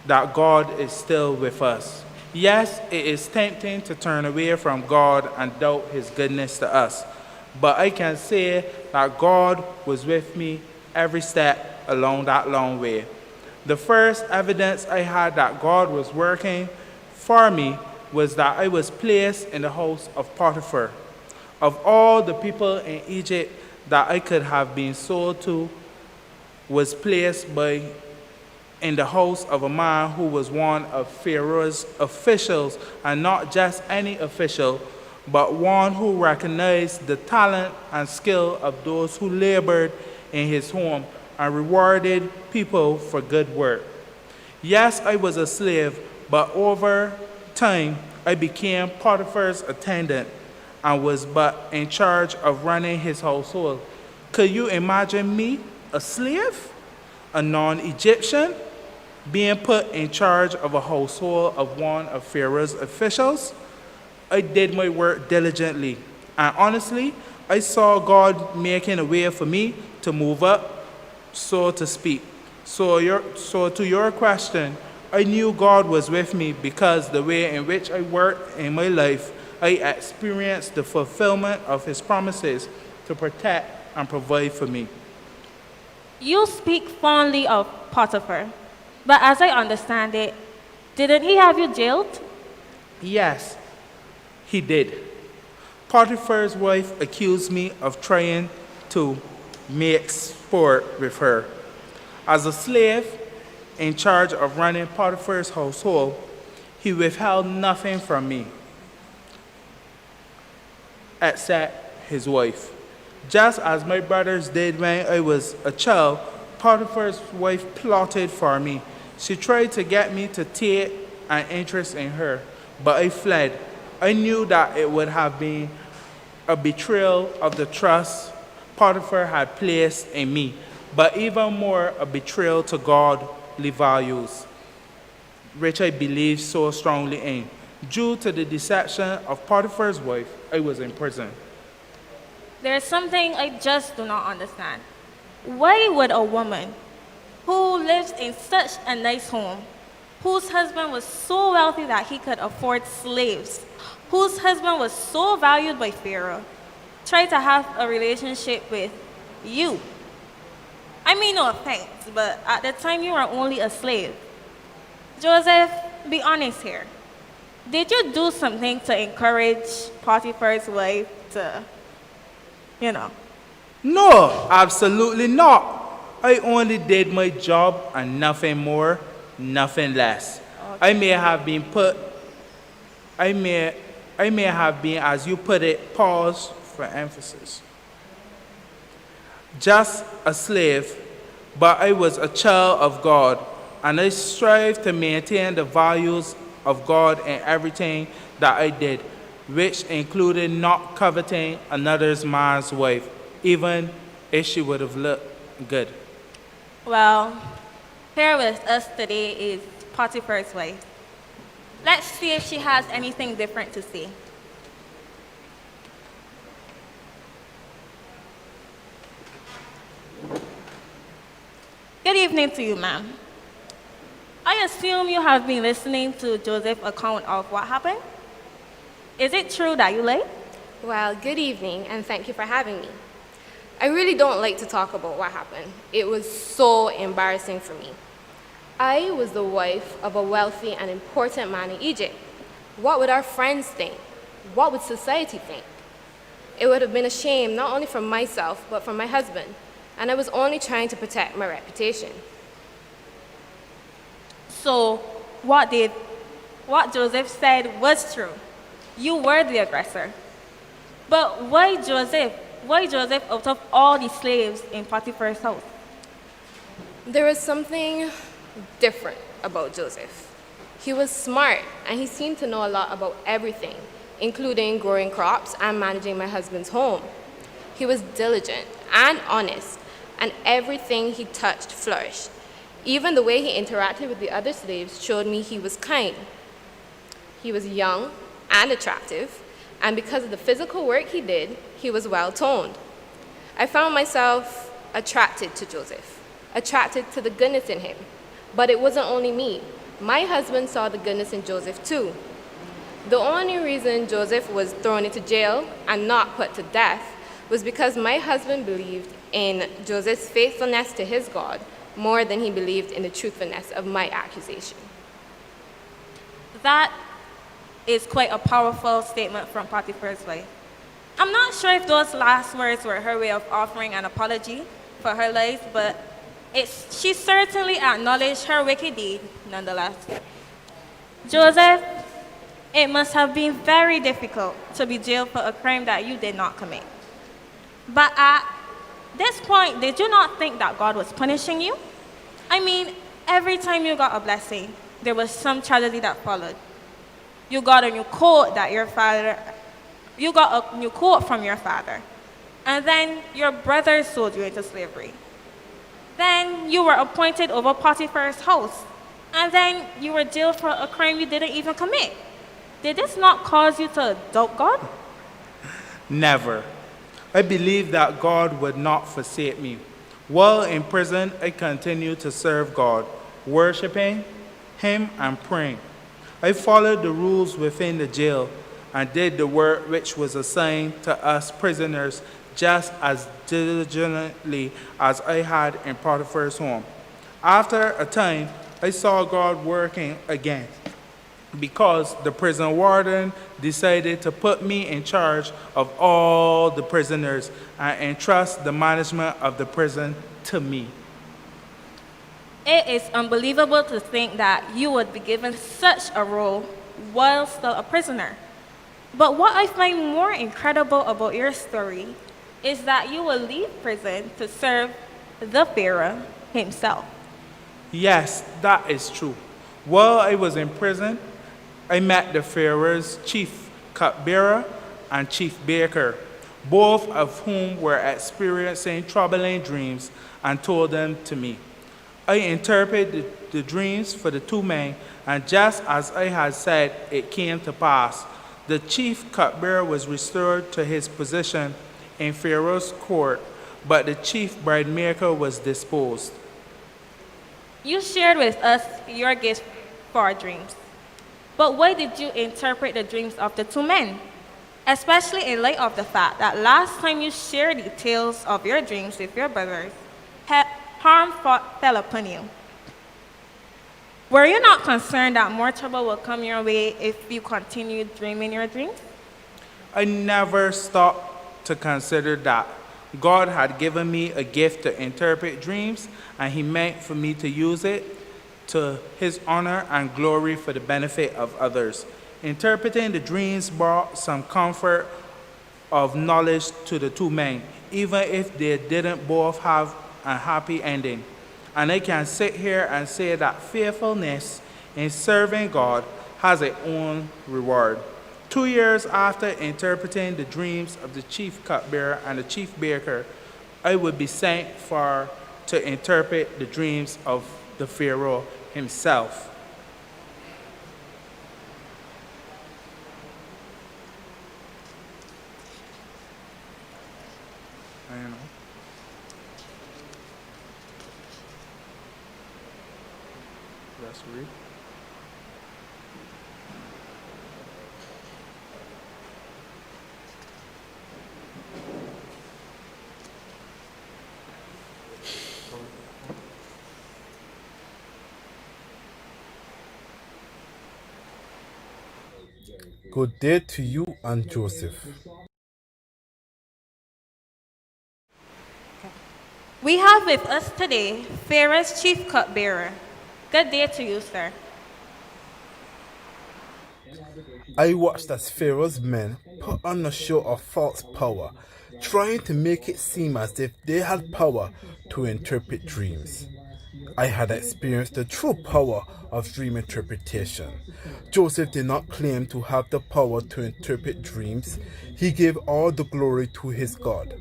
that God is still with us. Yes, it is tempting to turn away from God and doubt his goodness to us. But I can say that God was with me every step along that long way. The first evidence I had that God was working for me was that I was placed in the house of Potiphar. Of all the people in Egypt that I could have been sold to, was placed in the house of a man who was one of Pharaoh's officials, and not just any official, but one who recognized the talent and skill of those who labored in his home and rewarded people for good work. Yes, I was a slave, but over time, I became Potiphar's attendant and was but in charge of running his household. Could you imagine me, a slave, a non-Egyptian, being put in charge of a household of one of Pharaoh's officials? I did my work diligently, and honestly, I saw God making a way for me to move up, so to speak. So to your question, I knew God was with me because the way in which I worked in my life, I experienced the fulfillment of his promises to protect and provide for me. You speak fondly of Potiphar, but as I understand it, didn't he have you jailed? Yes, he did. Potiphar's wife accused me of trying to make sport with her. As a slave in charge of running Potiphar's household, he withheld nothing from me except his wife. Just as my brothers did when I was a child, Potiphar's wife plotted for me. She tried to get me to take an interest in her, but I fled. I knew that it would have been a betrayal of the trust Potiphar had placed in me, but even more a betrayal to godly values, which I believe so strongly in. Due to the deception of Potiphar's wife, I was in prison. There's something I just do not understand. Why would a woman who lives in such a nice home, whose husband was so wealthy that he could afford slaves, whose husband was so valued by Pharaoh, try to have a relationship with you? I mean, no offense, but at the time you were only a slave. Joseph, be honest here. Did you do something to encourage Potiphar's wife to, you know? No, absolutely not. I only did my job and nothing more, nothing less. Okay. I may have been, as you put it, pause for emphasis. Just a slave, but I was a child of God, and I strive to maintain the values of God in everything that I did, which included not coveting another man's wife, even if she would have looked good. Well, here with us today is Potiphar's wife. Let's see if she has anything different to say. Good evening to you, ma'am. I assume you have been listening to Joseph's account of what happened. Is it true that you lied? Well, good evening, and thank you for having me. I really don't like to talk about what happened. It was so embarrassing for me. I was the wife of a wealthy and important man in Egypt. What would our friends think? What would society think? It would have been a shame not only for myself, but for my husband, and I was only trying to protect my reputation. So, what Joseph said was true. You were the aggressor. But why Joseph? Why Joseph out of all the slaves in Potiphar's house? There was something different about Joseph. He was smart, and he seemed to know a lot about everything, including growing crops and managing my husband's home. He was diligent and honest, and everything he touched flourished. Even the way he interacted with the other slaves showed me he was kind. He was young and attractive, and because of the physical work he did, he was well-toned. I found myself attracted to Joseph, attracted to the goodness in him. But it wasn't only me. My husband saw the goodness in Joseph too. The only reason Joseph was thrown into jail and not put to death was because my husband believed in Joseph's faithfulness to his God more than he believed in the truthfulness of my accusation. That is quite a powerful statement from Potiphar's wife. I'm not sure if those last words were her way of offering an apology for her lies, but she certainly acknowledged her wicked deed nonetheless. Joseph, it must have been very difficult to be jailed for a crime that you did not commit. But at this point, did you not think that God was punishing you? I mean, every time you got a blessing, there was some tragedy that followed. You got a new coat from your father, and then your brothers sold you into slavery. Then you were appointed over Potiphar's house, and then you were jailed for a crime you didn't even commit. Did this not cause you to doubt God? Never. I believe that God would not forsake me. While in prison, I continued to serve God, worshiping Him and praying. I followed the rules within the jail and did the work which was assigned to us prisoners just as diligently as I had in Potiphar's home. After a time, I saw God working again because the prison warden decided to put me in charge of all the prisoners and entrust the management of the prison to me. It is unbelievable to think that you would be given such a role while still a prisoner. But what I find more incredible about your story is that you will leave prison to serve the Pharaoh himself. Yes, that is true. While I was in prison, I met the Pharaoh's chief cupbearer and chief baker, both of whom were experiencing troubling dreams and told them to me. I interpreted the dreams for the two men, and just as I had said, it came to pass. The chief cupbearer was restored to his position in Pharaoh's court, but the chief bread maker was disposed. You shared with us your gift for dreams. But why did you interpret the dreams of the two men? Especially in light of the fact that last time you shared details of your dreams with your brothers, harm fell upon you. Were you not concerned that more trouble will come your way if you continued dreaming your dreams? I never stopped to consider that God had given me a gift to interpret dreams, and He meant for me to use it to His honor and glory for the benefit of others. Interpreting the dreams brought some comfort of knowledge to the two men, even if they didn't both have a happy ending. And I can sit here and say that faithfulness in serving God has its own reward. 2 years after interpreting the dreams of the chief cupbearer and the chief baker, I would be sent for to interpret the dreams of the Pharaoh himself. I don't know. Let's read. Good day to you and Joseph. We have with us today Pharaoh's chief cupbearer. Good day to you, sir. I watched as Pharaoh's men put on a show of false power, trying to make it seem as if they had power to interpret dreams. I had experienced the true power of dream interpretation. Joseph did not claim to have the power to interpret dreams. He gave all the glory to his God.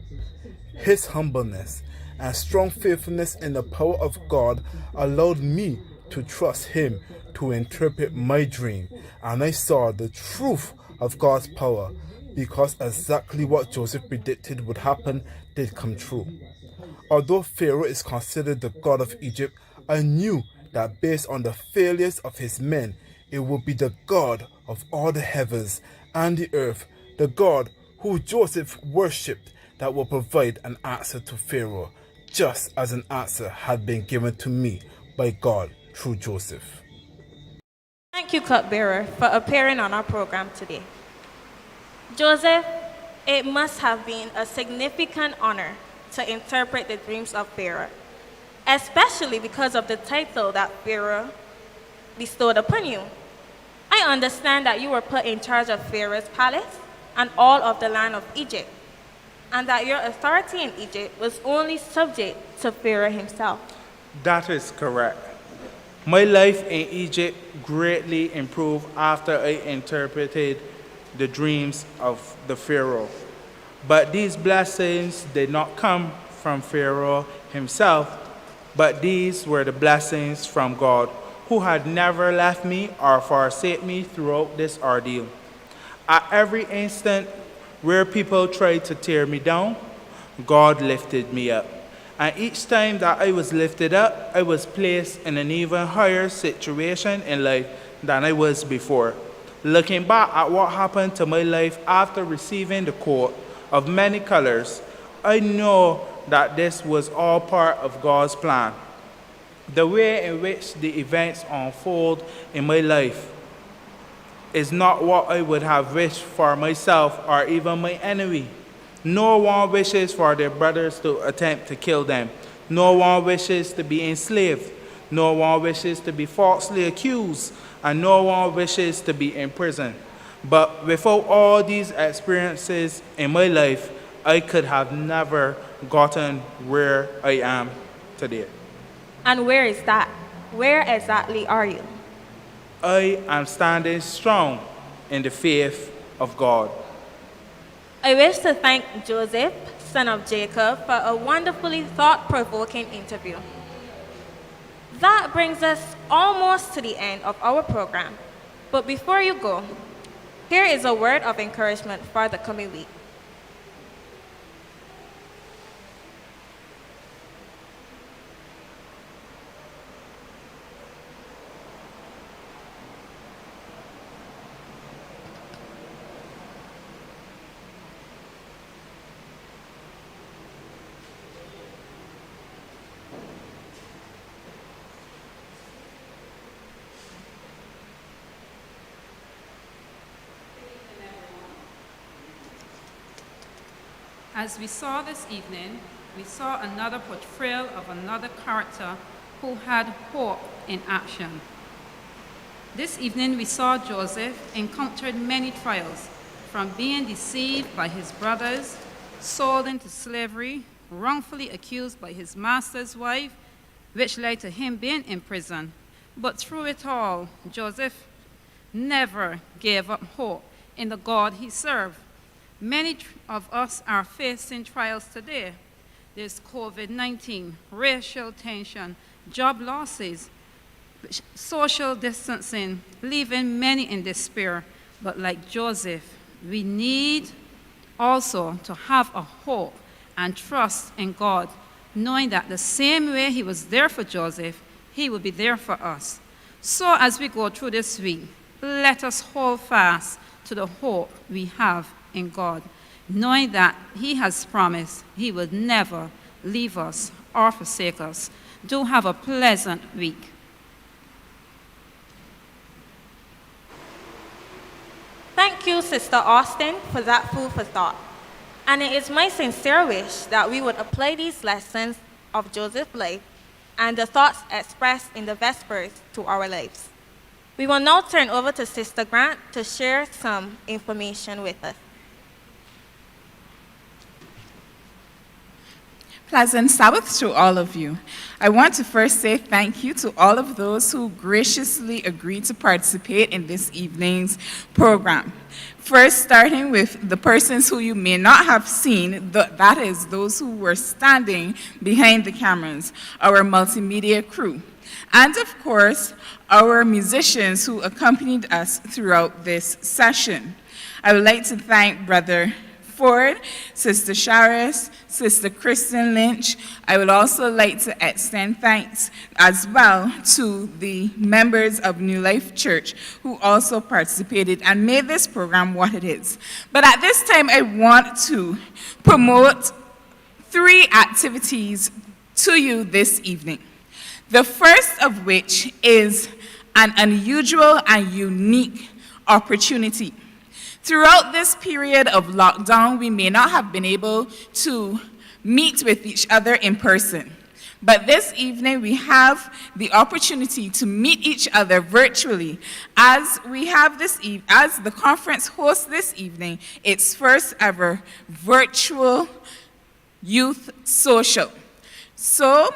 His humbleness and strong faithfulness in the power of God allowed me to trust him to interpret my dream, and I saw the truth of God's power because exactly what Joseph predicted would happen did come true. Although Pharaoh is considered the god of Egypt, I knew that based on the failures of his men, it would be the God of all the heavens and the earth, the God who Joseph worshipped, that will provide an answer to Pharaoh, just as an answer had been given to me by God through Joseph. Thank you, cupbearer, for appearing on our program today. Joseph, it must have been a significant honor to interpret the dreams of Pharaoh, especially because of the title that Pharaoh bestowed upon you. I understand that you were put in charge of Pharaoh's palace and all of the land of Egypt, and that your authority in Egypt was only subject to Pharaoh himself. That is correct. My life in Egypt greatly improved after I interpreted the dreams of the Pharaoh. But these blessings did not come from Pharaoh himself, but these were the blessings from God, who had never left me or forsaken me throughout this ordeal. At every instant where people tried to tear me down, God lifted me up. And each time that I was lifted up, I was placed in an even higher situation in life than I was before. Looking back at what happened to my life after receiving the coat of many colors, I know that this was all part of God's plan. The way in which the events unfold in my life is not what I would have wished for myself or even my enemy. No one wishes for their brothers to attempt to kill them. No one wishes to be enslaved. No one wishes to be falsely accused. And no one wishes to be in prison. But without all these experiences in my life, I could have never gotten where I am today. And where is that? Where exactly are you? I am standing strong in the faith of God. I wish to thank Joseph, son of Jacob, for a wonderfully thought-provoking interview. That brings us almost to the end of our program. But before you go, here is a word of encouragement for the coming week. As we saw this evening, we saw another portrayal of another character who had hope in action. This evening, we saw Joseph encountered many trials, from being deceived by his brothers, sold into slavery, wrongfully accused by his master's wife, which led to him being in prison. But through it all, Joseph never gave up hope in the God he served. Many of us are facing trials today. There's COVID-19, racial tension, job losses, social distancing, leaving many in despair. But like Joseph, we need also to have a hope and trust in God, knowing that the same way he was there for Joseph, he will be there for us. So as we go through this week, let us hold fast to the hope we have in God, knowing that he has promised he would never leave us or forsake us. Do have a pleasant week. Thank you, Sister Austin, for that food for thought. And it is my sincere wish that we would apply these lessons of Joseph's life and the thoughts expressed in the Vespers to our lives. We will now turn over to Sister Grant to share some information with us. Pleasant Sabbath to all of you. I want to first say thank you to all of those who graciously agreed to participate in this evening's program. First, starting with the persons who you may not have seen, that is, those who were standing behind the cameras, our multimedia crew. And of course, our musicians who accompanied us throughout this session. I would like to thank Brother Ford, Sister Sharis, Sister Kristen Lynch. I would also like to extend thanks as well to the members of New Life Church who also participated and made this program what it is. But at this time, I want to promote 3 activities to you this evening. The first of which is an unusual and unique opportunity. Throughout this period of lockdown, we may not have been able to meet with each other in person. But this evening, we have the opportunity to meet each other virtually as we have as the conference hosts this evening, its first ever virtual youth social. So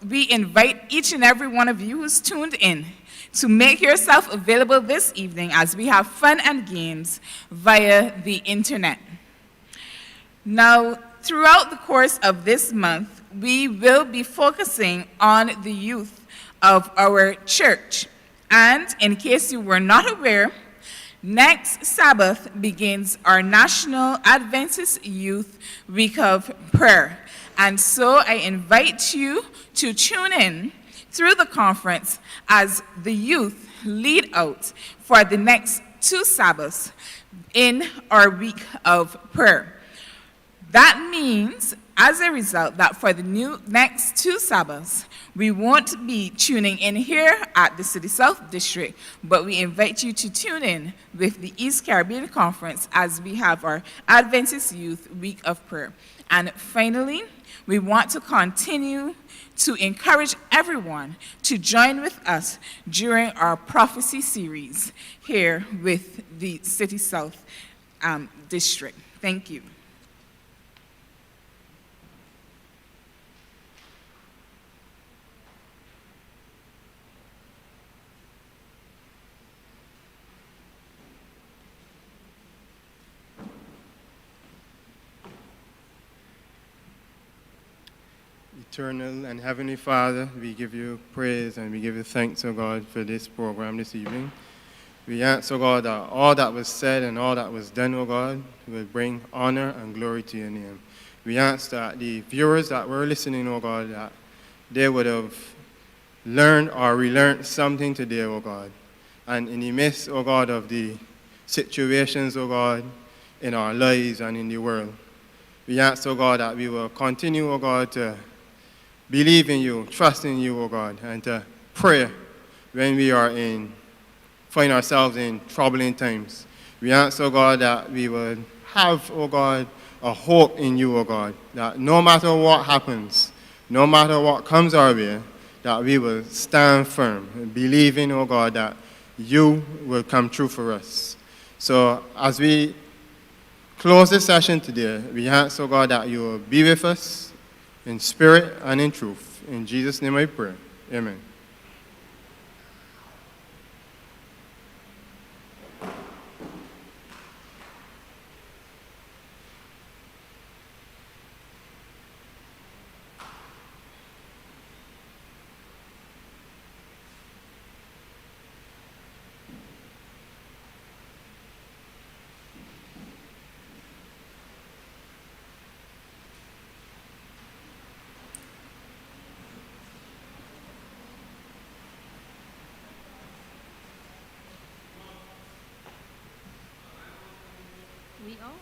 we invite each and every one of you who's tuned in to make yourself available this evening as we have fun and games via the internet. Now, throughout the course of this month, we will be focusing on the youth of our church. And in case you were not aware, next Sabbath begins our National Adventist Youth Week of Prayer. And so I invite you to tune in through the conference as the youth lead out for the next 2 Sabbaths in our week of prayer. That means, as a result, that for the next 2 Sabbaths, we won't be tuning in here at the City South District, but we invite you to tune in with the East Caribbean Conference as we have our Adventist Youth Week of Prayer. And finally, we want to continue to encourage everyone to join with us during our prophecy series here with the City South District. Thank you. Eternal and Heavenly Father, we give you praise and we give you thanks, O God, for this program this evening. We ask, O God, that all that was said and all that was done, O God, will bring honor and glory to your name. We ask that the viewers that were listening, O God, that they would have learned or relearned something today, O God. And in the midst, O God, of the situations, O God, in our lives and in the world, we ask, O God, that we will continue, O God, to believe in you, trust in you, O God, and to pray when we find ourselves in troubling times. We ask, O God, that we will have, O God, a hope in you, O God, that no matter what happens, no matter what comes our way, that we will stand firm, believing, O God, that you will come true for us. So as we close this session today, we ask, O God, that you will be with us, in spirit and in truth. In Jesus' name I pray. Amen. We all.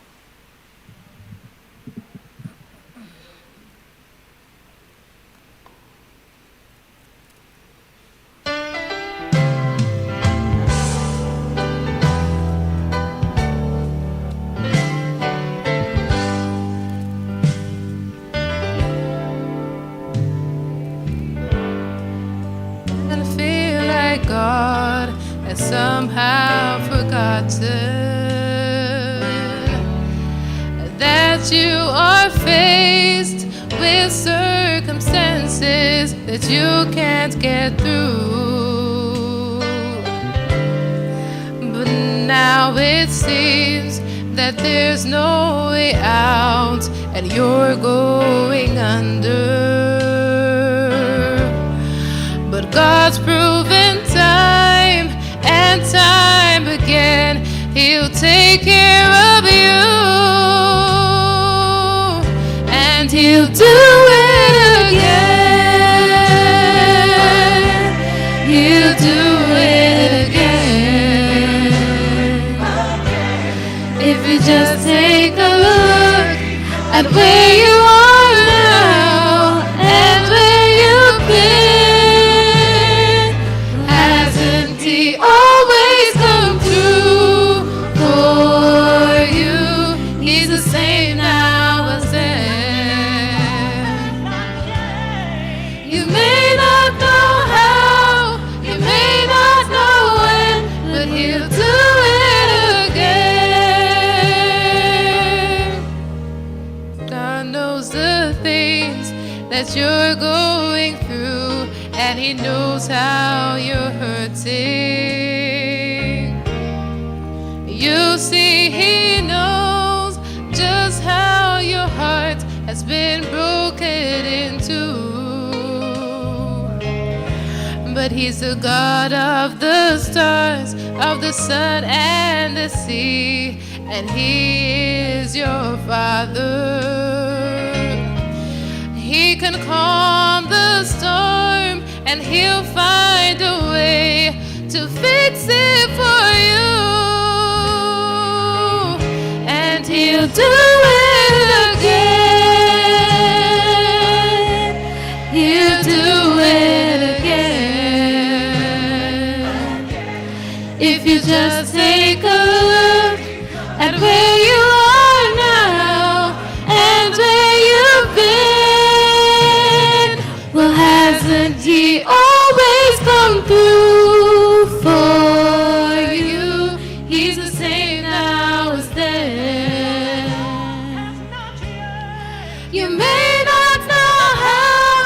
And feel like God has somehow forgotten that you are faced with circumstances that you can't get through. But now it seems that there's no way out and you're going under. But God's proven time and time again, He'll take care of you. And He'll do it again. He'll do it again. If you just take a look at where you are now and where you've been, hasn't He always come through for you? He's the same now as then. You may not know how, you may not know when, but He'll do it again. God knows the things that you're going through, and He knows how you're hurting. You see, He knows just how your heart has been broken into. But He's the God of the stars, of the sun and the sea, and He is your Father. can calm the storm, and he'll find a way to fix it for you. And he'll do it again. He'll do it again. If you just take a look at where you are now and where you've been, well, hasn't he always come through for you? He's the same now as then. You may not know how,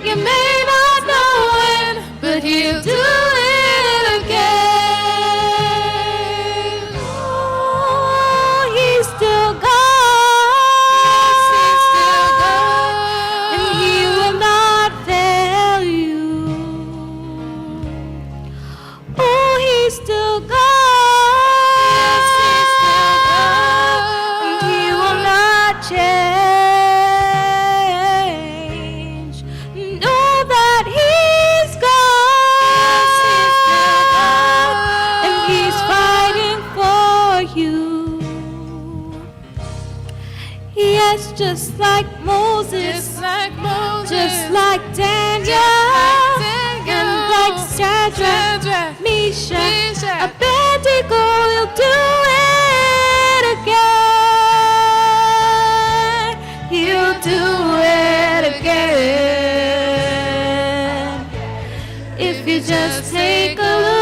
you may not know when, but he'll do it again. Oh, he's still God. Yes, he's still God. And he will not fail you. Oh, he's still God. Yes, he's still God. And he will not change. Know that he's God. Yes, he's still God. And he's fighting for you. Yes, just like Moses, just like Daniel, and like Shadrach, Meshach, Abednego, he'll do it again. He'll do it again. If you just take a look